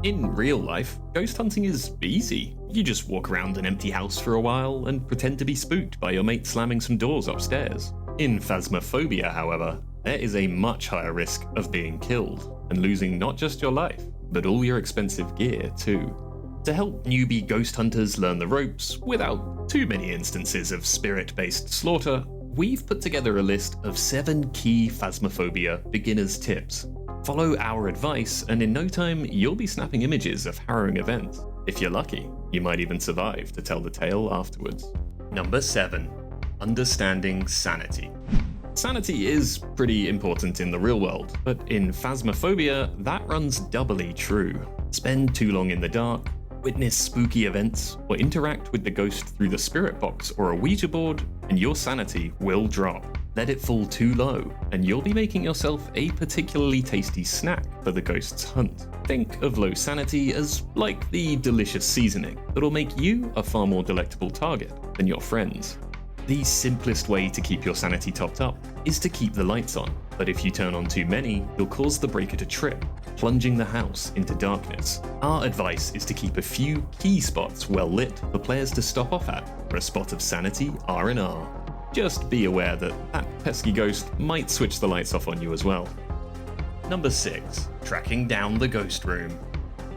In real life, ghost hunting is easy. You just walk around an empty house for a while and pretend to be spooked by your mate slamming some doors upstairs. In Phasmophobia, however, there is a much higher risk of being killed and losing not just your life, but all your expensive gear too. To help newbie ghost hunters learn the ropes without too many instances of spirit-based slaughter, we've put together a list of 7 key Phasmophobia beginners tips. Follow our advice, and in no time, you'll be snapping images of harrowing events. If you're lucky, you might even survive to tell the tale afterwards. Number 7. Understanding sanity. Sanity is pretty important in the real world, but in Phasmophobia, that runs doubly true. Spend too long in the dark, witness spooky events, or interact with the ghost through the spirit box or a Ouija board, and your sanity will drop. Let it fall too low, and you'll be making yourself a particularly tasty snack for the ghost's hunt. Think of low sanity as like the delicious seasoning that'll make you a far more delectable target than your friends. The simplest way to keep your sanity topped up is to keep the lights on, but if you turn on too many, you'll cause the breaker to trip, plunging the house into darkness. Our advice is to keep a few key spots well lit for players to stop off at for a spot of sanity R&R. Just be aware that that pesky ghost might switch the lights off on you as well. Number 6. Tracking down the ghost room.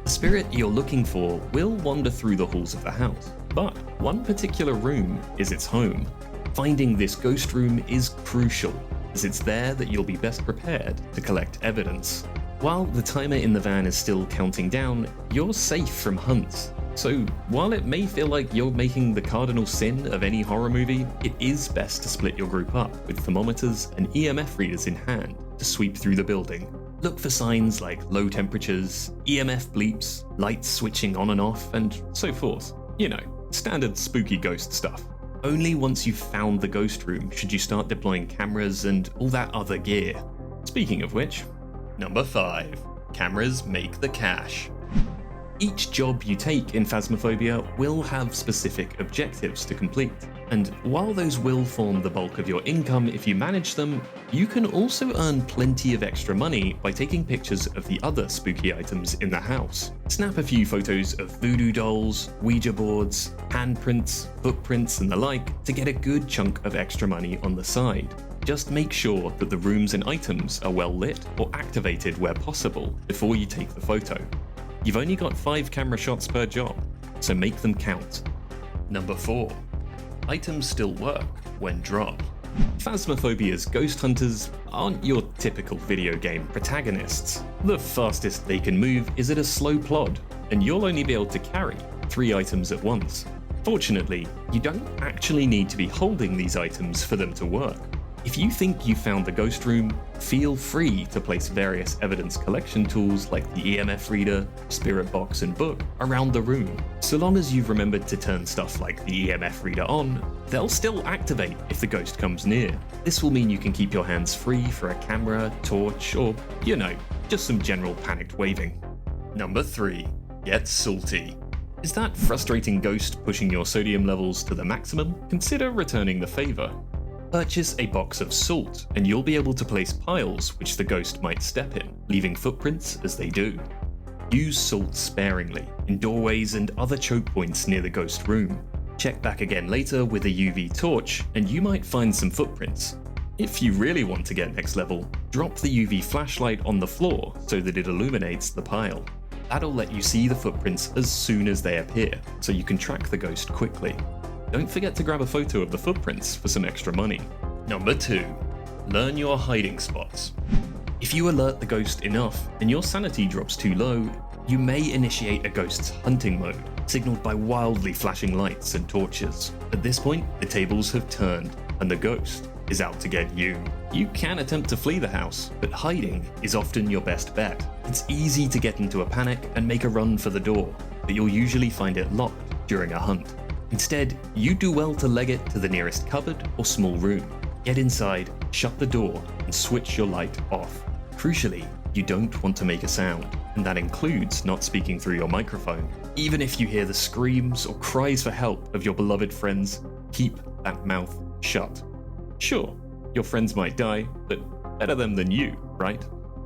The spirit you're looking for will wander through the halls of the house, but one particular room is its home. Finding this ghost room is crucial, as it's there that you'll be best prepared to collect evidence. While the timer in the van is still counting down, you're safe from hunts. So while it may feel like you're making the cardinal sin of any horror movie, it is best to split your group up with thermometers and EMF readers in hand to sweep through the building. Look for signs like low temperatures, EMF bleeps, lights switching on and off, and so forth. You know, standard spooky ghost stuff. Only once you've found the ghost room should you start deploying cameras and all that other gear. Speaking of which, Number 5. Cameras make the cash. Each job you take in Phasmophobia will have specific objectives to complete, and while those will form the bulk of your income if you manage them, you can also earn plenty of extra money by taking pictures of the other spooky items in the house. Snap a few photos of voodoo dolls, Ouija boards, handprints, footprints and the like to get a good chunk of extra money on the side. Just make sure that the rooms and items are well lit or activated where possible before you take the photo. You've only got 5 camera shots per job, so make them count. Number 4. Items still work when dropped. Phasmophobia's ghost hunters aren't your typical video game protagonists. The fastest they can move is at a slow plod, and you'll only be able to carry 3 items at once. Fortunately, you don't actually need to be holding these items for them to work. If you think you found the ghost room, feel free to place various evidence collection tools like the EMF reader, spirit box and book around the room. So long as you've remembered to turn stuff like the EMF reader on, they'll still activate if the ghost comes near. This will mean you can keep your hands free for a camera, torch, or, you know, just some general panicked waving. Number 3. Get salty. Is that frustrating ghost pushing your sodium levels to the maximum? Consider returning the favor. Purchase a box of salt, and you'll be able to place piles which the ghost might step in, leaving footprints as they do. Use salt sparingly, in doorways and other choke points near the ghost room. Check back again later with a UV torch, and you might find some footprints. If you really want to get next level, drop the UV flashlight on the floor so that it illuminates the pile. That'll let you see the footprints as soon as they appear, so you can track the ghost quickly. Don't forget to grab a photo of the footprints for some extra money. Number 2. Learn your hiding spots. If you alert the ghost enough and your sanity drops too low, you may initiate a ghost's hunting mode, signaled by wildly flashing lights and torches. At this point, the tables have turned, and the ghost is out to get you. You can attempt to flee the house, but hiding is often your best bet. It's easy to get into a panic and make a run for the door, but you'll usually find it locked during a hunt. Instead, you do well to leg it to the nearest cupboard or small room. Get inside, shut the door, and switch your light off. Crucially, you don't want to make a sound, and that includes not speaking through your microphone. Even if you hear the screams or cries for help of your beloved friends, keep that mouth shut. Sure, your friends might die, but better them than you, right?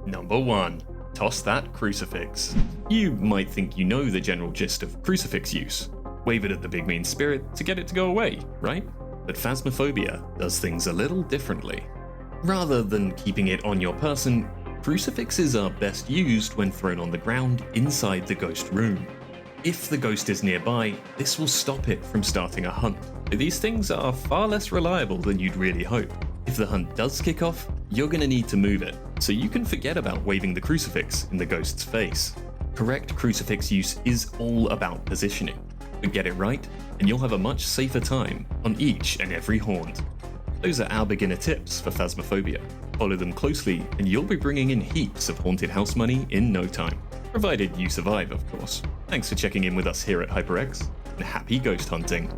Number 1. toss that Crucifix. You might think you know the general gist of Crucifix use. Wave it at the big mean spirit to get it to go away, right? But Phasmophobia does things a little differently. Rather than keeping it on your person, Crucifixes are best used when thrown on the ground inside the ghost room. If the ghost is nearby, this will stop it from starting a hunt. These things are far less reliable than you'd really hope. If the hunt does kick off, you're going to need to move it, so you can forget about waving the Crucifix in the ghost's face. Correct Crucifix use is all about positioning, but get it right, and you'll have a much safer time on each and every haunt. Those are our beginner tips for Phasmophobia. Follow them closely, and you'll be bringing in heaps of haunted house money in no time. Provided you survive, of course. Thanks for checking in with us here at HyperX, and happy ghost hunting!